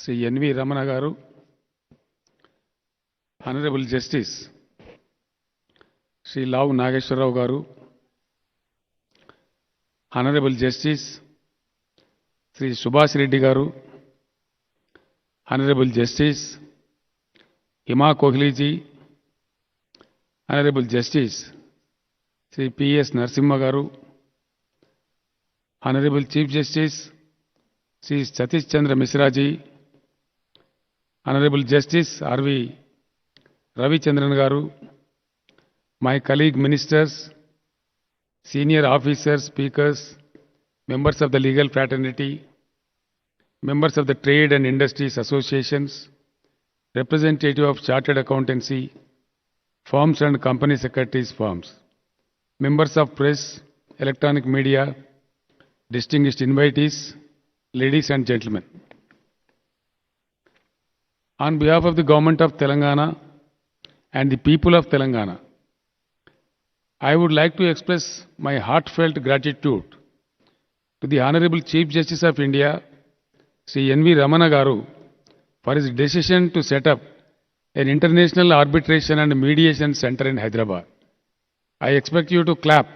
Shri NV Ramana garu, honourable justice Shri Lavu Nageswararao garu, honourable justice Shri Subhash Reddy garu, honourable justice Hima Kohli ji, honourable justice Shri PS Narasimha garu, honourable chief justice Shri Satish Chandra Mishra ji, honourable justice RV Ravichandran garu, my colleague ministers, senior officers, speakers, members of the legal fraternity, members of the trade and industries associations, representative of chartered accountancy, firms and company secretaries firms, members of press, electronic media, distinguished invitees, ladies and gentlemen. On behalf of the government of Telangana and the people of Telangana, I would like to express my heartfelt gratitude to the Honorable Chief Justice of India, Sri N.V. Ramana Garu, for his decision to set up an international arbitration and mediation center in Hyderabad. I expect you to clap.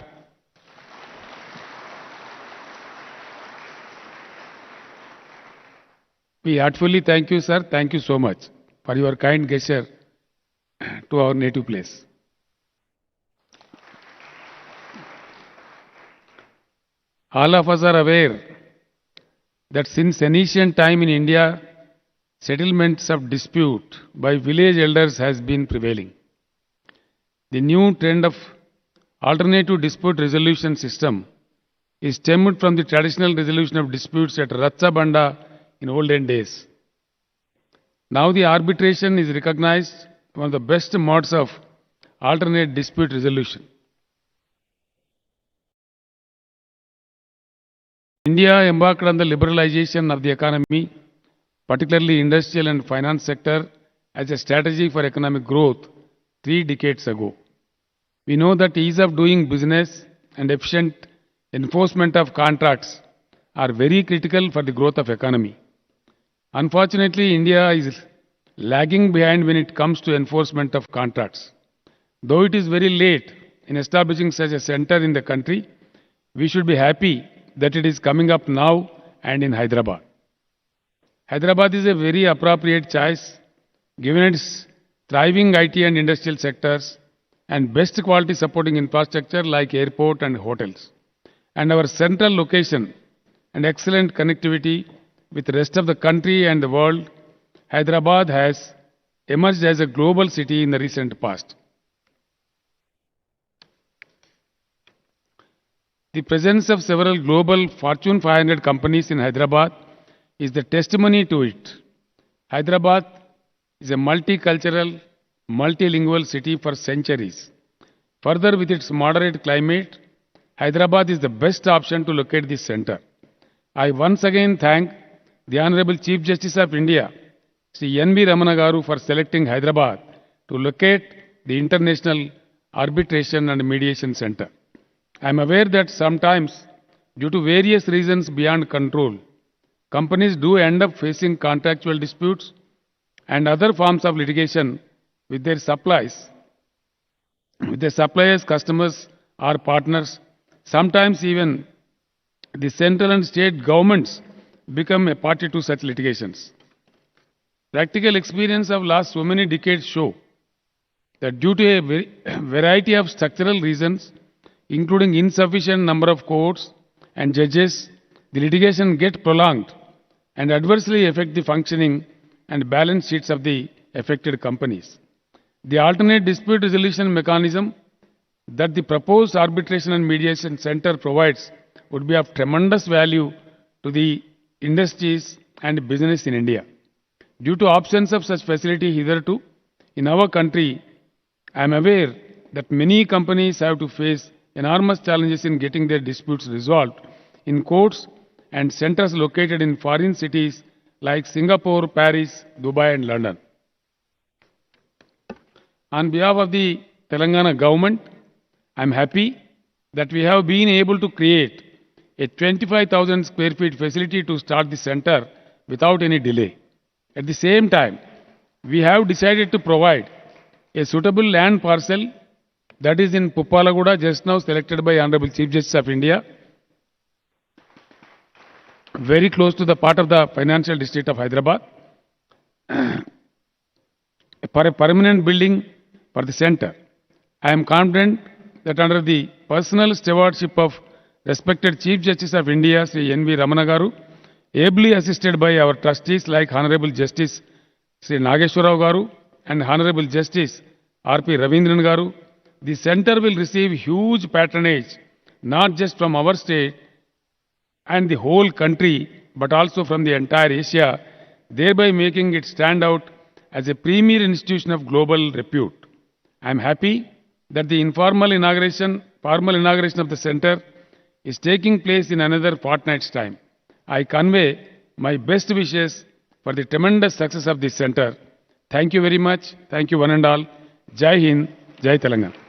We heartfully thank you, sir. Thank you so much for your kind gesture to our native place. All of us are aware that since ancient time in India, settlements of dispute by village elders has been prevailing. The new trend of alternative dispute resolution system is stemmed from the traditional resolution of disputes at Ratcha Banda in olden days. Now the arbitration is recognized one of the best modes of alternate dispute resolution. India embarked on the liberalization of the economy, particularly industrial and finance sector, as a strategy for economic growth 3 decades ago. We know that ease of doing business and efficient enforcement of contracts are very critical for the growth of economy. Unfortunately, India is lagging behind when it comes to enforcement of contracts. Though it is very late in establishing such a center in the country, we should be happy that it is coming up now and in Hyderabad. Hyderabad is a very appropriate choice given its thriving IT and industrial sectors and best quality supporting infrastructure like airport and hotels. And our central location and excellent connectivity with the rest of the country and the world, Hyderabad has emerged as a global city in the recent past. The presence of several global Fortune 500 companies in Hyderabad is the testimony to it. Hyderabad is a multicultural, multilingual city for centuries. Further, with its moderate climate, Hyderabad is the best option to locate this center. I once again thank the Honorable Chief Justice of India, Sri N.V. Ramana Garu, for selecting Hyderabad to locate the International Arbitration and Mediation Center. I am aware that sometimes, due to various reasons beyond control, companies do end up facing contractual disputes and other forms of litigation with their suppliers, customers, or partners. Sometimes even the central and state governments become a party to such litigations. Practical experience of last so many decades show that due to a variety of structural reasons, including insufficient number of courts and judges, the litigation gets prolonged and adversely affect the functioning and balance sheets of the affected companies. The alternate dispute resolution mechanism that the proposed arbitration and mediation center provides would be of tremendous value to the industries and business in India. Due to absence of such facility hitherto in our country, I am aware that many companies have to face enormous challenges in getting their disputes resolved in courts and centers located in foreign cities like Singapore, Paris, Dubai and London. On behalf of the Telangana government, I am happy that we have been able to create a 25,000 square feet facility to start the center without any delay. At the same time, we have decided to provide a suitable land parcel that is in Puppalaguda, just now selected by Honorable Chief Justice of India, very close to the part of the financial district of Hyderabad, for a permanent building for the center. I am confident that under the personal stewardship of respected Chief Justice of India, Sri N.V. Ramana Garu, ably assisted by our trustees like Honorable Justice Sri Nageshwara Rao Garu and Honorable Justice R.P. Ravindran Garu, the center will receive huge patronage, not just from our state and the whole country, but also from the entire Asia, thereby making it stand out as a premier institution of global repute. I am happy that the formal inauguration of the center is taking place in another fortnight's time. I convey my best wishes for the tremendous success of this center. Thank you very much. Thank you one and all. Jai Hind, Jai Telangana.